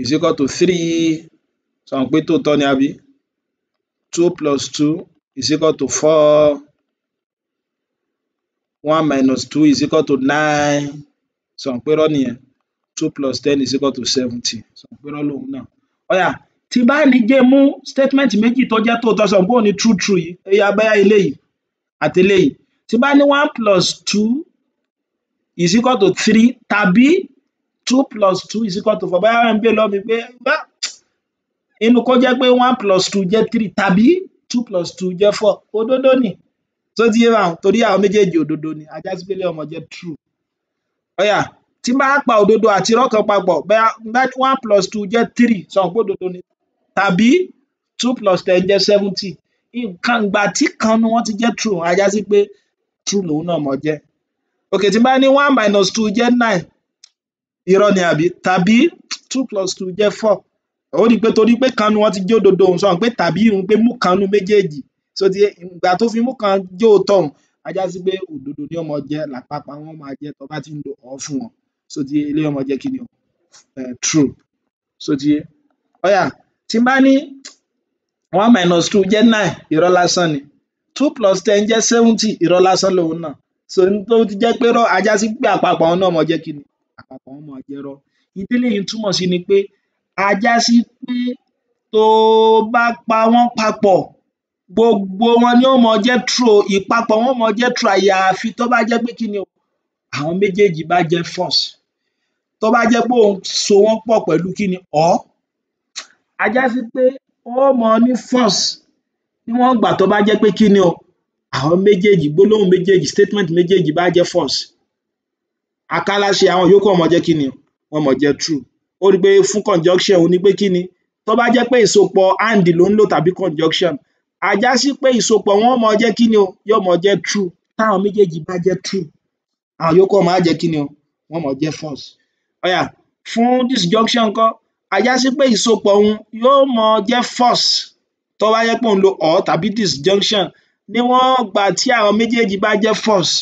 is equal to 3. Sọ mọ̀ pé tòótọ́ ni àbí? 2 plus 2 is equal to 4. 1 minus 2 is equal to 9. Sọ mọ̀ pé irọ́ nìyẹn. 2 plus 10 is equal to 70. Sọ mọ̀ pé irọ́ lòun náà. Ó yá, tí bá ní jẹ́ mú statement méjì tó jẹ́ tòótọ́, sọ mọ̀ pé òun ni true true yìí. Ó yá, bóyá eléyìí àti eléyìí. Tí bá ní 1 plus 2 is equal to 3 tàbí 2 plus 2 is equal to 4. Bóyá wọ́n ń béèrè lọ́wọ́ mi pé inú kó jẹ́ pé 1 plus 2 jẹ́ 3 tàbí 2 plus 2 jẹ́ 4. Òdodo ni. Tó ti yé báhun? Torí àwọn méjèèjì òdodo ni. A já sí pé eléyìí ó máa jẹ́ true. Ó yá, tí n bá pa òdodo àti irọ́ kan papọ̀, bóyá 1 plus 2 jẹ́ 3, sọ mọ̀ pé òdodo ni. Tàbí 2 plus 10 jẹ́ 70. Nǹkan ìgbà tí kan nínú wọn ti jẹ́ true, a já sí pé true lòun náà máa jẹ́. Okay, tí n bá ní 1 minus 2 jẹ́ 9, irọ́ ni àbí? Tàbí 2 plus 2 jẹ́ 4. Ó rí pé torí pé kan nínú wọn ti jẹ́ òdodo òun, sọ mọ̀ pé tàbí òun pé mú kan nínú méjèèjì. So ti yé, ìgbà tó fi mú kan jẹ́ òótọ́ òun, a já sí pé òdodo ni ó máa jẹ́, lápapọ̀ wọn máa jẹ́ tó bá ti ń lo or fún wọn. So ti yé, eléyìí ó máa jẹ́ kí ni o? True. So ti yé. Ó yá, tí n bá ní 1 minus 2 jẹ́ 9, irọ́ lásán ni. 2 plus 10 jẹ́ 70, irọ́ lásán lòun náà. So tó ti jẹ́ pé irọ́, a já sí pé àpapọ̀ wọn náà máa jẹ́ kí ni? Àpapọ̀ wọn máa jẹ́ irọ́. Ohun tí eléyìí túmọ̀ sí ni pé a já sí pé tó bá pa wọ́n papọ̀, gbogbo wọn ni ó máa jẹ́ true. Ìpapọ̀ wọn máa jẹ́ true àyàfi tó bá jẹ́ pé kí ni o? Àwọn méjèèjì bá jẹ́ false. Tó bá jẹ́ pé òun so wọ́n pọ̀ pẹ̀lú kí ni? Or. A já sí pé ó máa ní false níwọ̀n ìgbà tó bá jẹ́ pé kí ni o? Àwọn méjèèjì, gbólóhùn méjèèjì, statement méjèèjì bá jẹ́ false. Àkàláṣe àwọn yòókù ó máa jẹ́ kí ni o? Wọ́n máa jẹ́ true. Ó rí pé fún conjunction òun ni pé kí ni? Tó bá jẹ́ pé ìsopọ̀ and ló ń lò tàbí conjunction, a já sí pé ìsopọ̀ wọn ó máa jẹ́ kí ni o? Yóò máa jẹ́ true. Táwọn méjèèjì bá jẹ́ true, àwọn yòókù ó máa jẹ́ kí ni o? Wọ́n máa jẹ́ false. Ó yá, fún disjunction ńkọ́? A já sí pé ìsopọ̀ òun yóò máa jẹ́ false tó bá jẹ́ pé òun lo or tàbí disjunction níwọ̀n ìgbà tí àwọn méjèèjì bá jẹ́ false.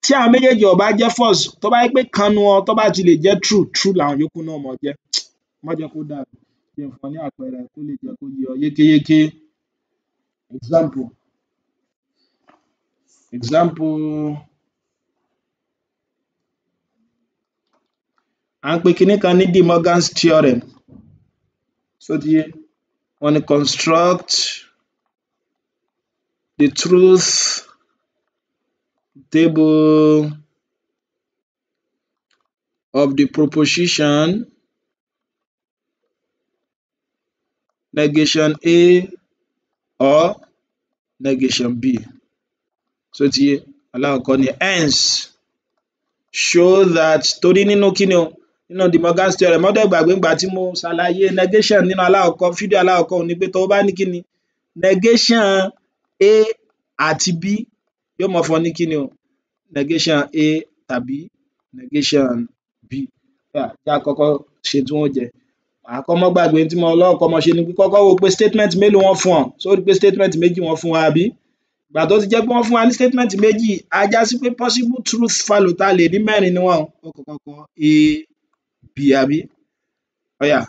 Tí àwọn méjèèjì ò bá jẹ́ false, tó bá jẹ́ pé kan nínú wọn tó bá ti lè jẹ́ true, true làwọn yòókù náà máa jẹ́. Má jẹ́ kó dàrú. Jẹ́ n fún ọ ní àpẹẹrẹ kó lè jẹ́ kó yé ọ yékéyéké. Example. À ń pe kinní kan ní De Morgan's theorem. Ṣó ti yé? Wọ́n ní construct the truth table of the proposition negation A or negation B. So ti yé alákọ̀ọ́kọ́ ni hence show that torí nínú kíni o nínú De Morgan's theorem mọ́ dẹ̀ gbàgbé ńgbà tí mo ṣàlàyé negation nínú alákọ̀ọ́kọ́ fídíò alákọ̀ọ́kọ́ ni pé tó bá ní kíni negation A àti B yóò mọ fún ọ ní kíni o negation A tàbí negation B. Jẹ́ àkọ́kọ́ ṣe tí wọ́n jẹ àkọ́mọ́ gbàgbé tí mo lọ́kọ́ mọ ṣe ni kọ́kọ́ wo pé statement mélòó wọ́n fún ọ sórí pé statement méjì wọ́n fún wa àbí ìgbà tó ti jẹ́ pé wọ́n fún wa ní statement méjì á já sí pé possible truth value tá a lè rí mẹ́rin ni wọ́n ó kọ́kọ́ kọ A B àbí ọ̀yà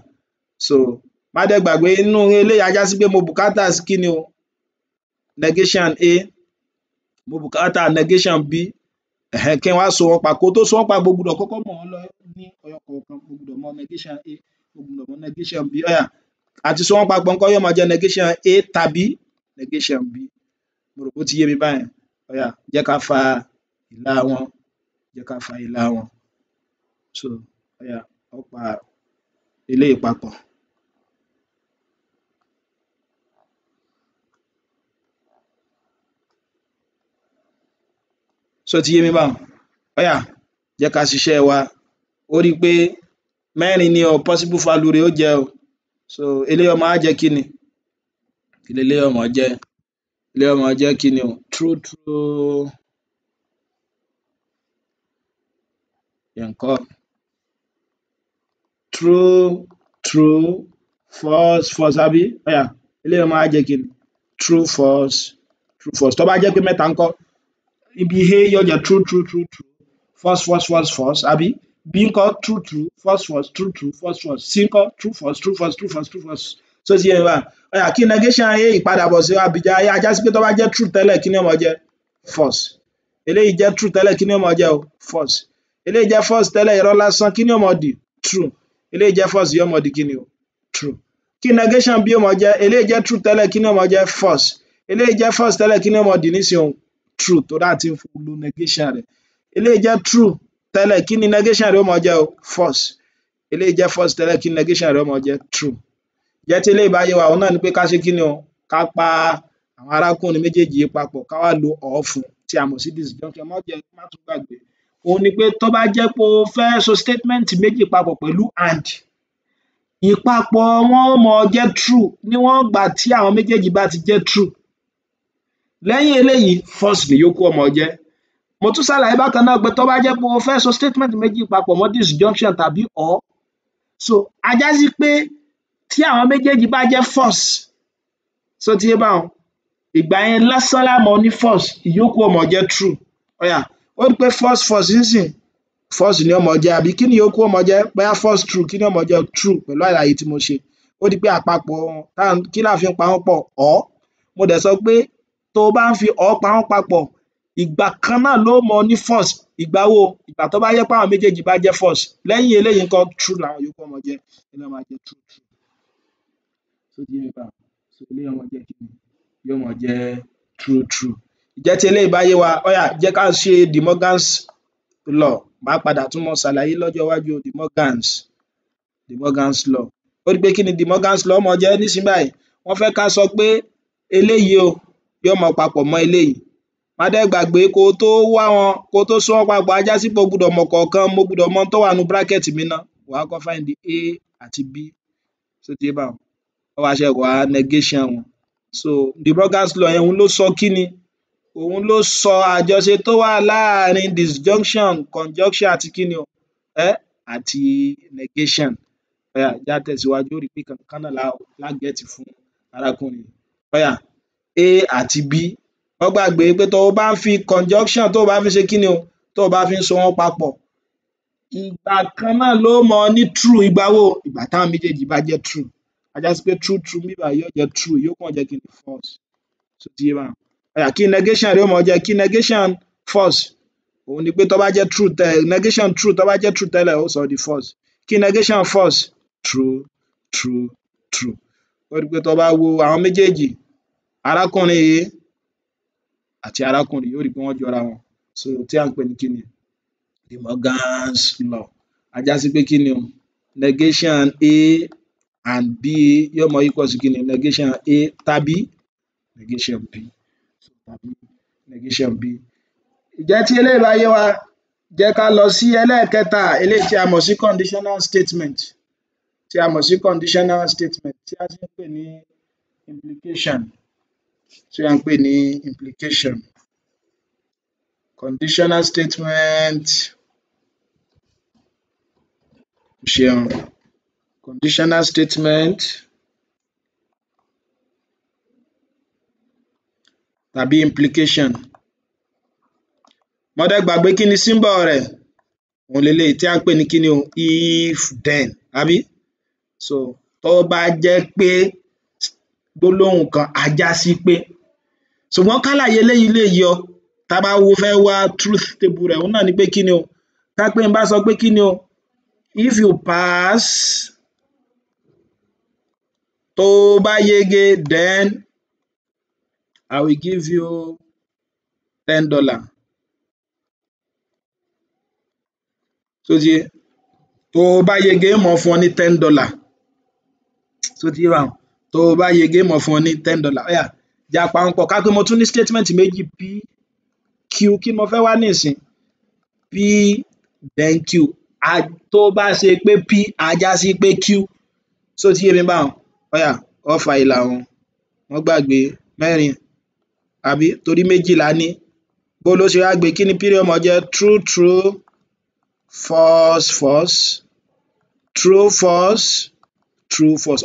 so má dẹ̀ gbàgbé inú eléyìí á já sí pé mo bùkátà sí kíni o negation A mo bùkátà negation B kí n wá so wọn papọ̀ kó tó so wọn papọ̀ gbọ́dọ̀ kọ́kọ́ mọ̀ wọ́n lọ ní ọyọ kọ̀ọ̀kan mo gbọ́dọ̀ mọ negation A mo gbọ́dọ̀ mọ negation B ọ̀yà àti so wọn papọ̀ ńkọ́ yóò máa jẹ́ negation A tàbí negation B mo rò pé ó ti yé mi báyẹn ọ̀yà jẹ́ ká fa ìlà wọn so ọ̀yà ó pa eléyìí papọ̀. So ti yé mi báwọn ọ̀yà jẹ́ ká ṣiṣẹ́ wa ó rí i pé mẹ́rin ni o possible value rẹ̀ ó jẹ́ o so eléyìí ó máa jẹ́ kíni kí leléyìí ó máa jẹ́ eléyìí ó máa jẹ́ kíni o true false àbí ọ̀yà eléyìí ó máa jẹ́ kíni true false tó bá jẹ́ pé mẹ́ta ńkọ́ ibi A yóò jẹ́ true false àbí B ńkọ́ true false false C ńkọ́ true false so ti yé mi báyìí ọ̀yà kí negation A ìpadàbọ̀ sí abìjà A á já sí pé tó bá jẹ́ true tẹ́lẹ̀ kí ni ó máa jẹ́ false eléyìí jẹ́ true tẹ́lẹ̀ kí ni ó máa jẹ́ o false eléyìí jẹ́ false tẹ́lẹ̀ irọ́ lásán kí ni ó máa di true eléyìí jẹ́ false yóò máa di kí ni o true kí negation B ó máa jẹ́ eléyìí jẹ́ true tẹ́lẹ̀ kí ni ó máa jẹ́ false eléyìí jẹ́ false tẹ́lẹ̀ kí ni ó máa di nísìnyí true tó dá ti lo negation rẹ̀ eléyìí jẹ́ true tẹ́lẹ̀ kí ni negation rẹ̀ ó máa jẹ́ o false eléyìí jẹ́ false tẹ́lẹ̀ kí ni negation rẹ̀ ó máa jẹ́ true jẹ́ tí eléyìí bá yé wa òun náà ni pé ká ṣe kí ni o ká pa àwọn arákùnrin méjèèjì yìí papọ̀ ká wá lo or fún tí a mọ̀ sí disjunction má tún gbàgbé òun ni pé tó bá jẹ́ pé o fẹ́ so statement méjì papọ̀ pẹ̀lú and ìpapọ̀ wọn ó máa jẹ́ true níwọ̀n ìgbà tí àwọn méjèèjì bá ti jẹ́ true lẹ́yìn eléyìí false ni yòókù ó máa jẹ́ mo tún ṣàlàyé bákan náà pé tó bá jẹ́ pé o fẹ́ so statement méjì papọ̀ mọ́ disjunction tàbí or so á já sí pé tí àwọn méjèèjì bá jẹ́ false so ti yé báwọn ìgbà yẹn lásán la máa ní false ìyókù ó máa jẹ́ true ọ̀yà ó rí pé false nísìn false ni ó máa jẹ́ àbí kí ni ìyókù ó máa jẹ́ bóyá false true kí ni ó máa jẹ́ true pẹ̀lú àlàyé tí mo ṣe ó rí pé àpapọ̀ kí la fi ń pa wọ́n pọ̀ or mo dẹ̀ sọ pé tó o bá ń fi or pa wọ́n papọ̀ ìgbà kan náà ló máa ní false ìgbà wo ìgbà tó bá yẹ pé àwọn méjèèjì bá jẹ́ false lẹ́yìn eléyìí nǹkan true làwọn yòókù ó máa jẹ́ eléyìí ó máa jẹ́ true so ti yé mi báwọn so eléyìí ó máa jẹ́ kíni yóò máa jẹ́ true ìjẹ́ tí eléyìí bá yé wa ọ̀yà jẹ́ ká ṣe De Morgan's law máa padà tún mọ ṣàlàyé lọ́jọ́ iwájú De Morgan's law ó rí pé kí ni De Morgan's law máa jẹ́ nísìnyí báyìí wọ́n fẹ́ ká sọ pé eléyìí o yóò máa papọ̀ mọ́ eléyìí má dẹ̀ gbàgbé kó o tó wá wọn kó o tó so wọn papọ̀ á já sí pé o gbọ́dọ̀ mọ̀ kọ̀ọ̀kan mo gbọ́dọ̀ mọ tó wà nínú bracket mi náà wàá kọ́ find A àti B so ti yé báwọn wọ́n wá ṣe wá negation wọn so De Morgan's law yẹn òun ló sọ kí ni òun ló sọ àjọṣe tó wà láàrin disjunction conjunction àti kí ni o àti negation ọ̀yà já tẹ̀síwájú ó rí pé kankan náà la get fún arákùnrin ọ̀yà A àti B wọ́n gbàgbé pé tó o bá ń fi conjunction tó o bá fi ṣe kí ni o tó o bá fi ń so wọ́n papọ̀ ìgbà kan náà ló mọ ní true ìgbà wo ìgbà táwọn méjèèjì bá jẹ́ true á já sí pé true bíbá yóò jẹ́ true yóò kàn jẹ́ kí ni false so ti yé báwọn ọ̀yà kí negation rẹ̀ ó mọ jẹ́ kí negation false òun ni pé tó bá jẹ́ true negation true tó bá jẹ́ true tẹ́lẹ̀ ó sọ di false kí negation false true ó rí pé tó bá wo àwọn méjèèjì arákùnrin yìí àti arákùnrin yóò rí pé wọ́n jọra wọn so tí à ń pè ní kí ni De Morgan's law á já sí pé kí ni o negation A and B yóò mọ equal sí kí ni negation A tàbí negation B tàbí negation B. Ǹjẹ́ tí eléyìí bá yé wa, jẹ́ ká lọ sí ẹlẹ́ẹ̀kẹta eléyìí tí a mọ̀ sí conditional statement tí a sì ń pè ní implication conditional statement tàbí implication. Mo dẹ̀ gbàgbé kí ni symbol rẹ̀, òun leléyìí tí à ń pè ní kí ni o, if then, àbí? So tó bá jẹ́ pé gbólóhùn kan á já sí pé, ṣùgbọ́n kálàyé eléyìí lè yọ tá bá fẹ́ wá truth table rẹ̀, òun náà ni pé kí ni o, ká pé n bá sọ pé kí ni o, if you pass, tó bá yege, then I will give you $10. Tó ti yé, tó bá yege ń mọ̀ fún ọ ní $10. Tó ti yé báwọn, tó bá yege ń mọ̀ fún ọ ní $10. Ó yá, jẹ́ á pa wọ́n pọ̀, ká pé mo tún ní statement méjì P, Q, kí mo fẹ́ wá nísìn? P then Q, tó bá ṣe pé P á já sí pé Q, ṣó ti yé mi báwọn? Ó yá, ó fa ìlà wọn, wọ́n gbàgbé mẹ́rin, àbí? Torí méjì la ní. Bó ló ṣe wá gbé, kí ni period máa jẹ́? True, true, false, false, true, false, true, false.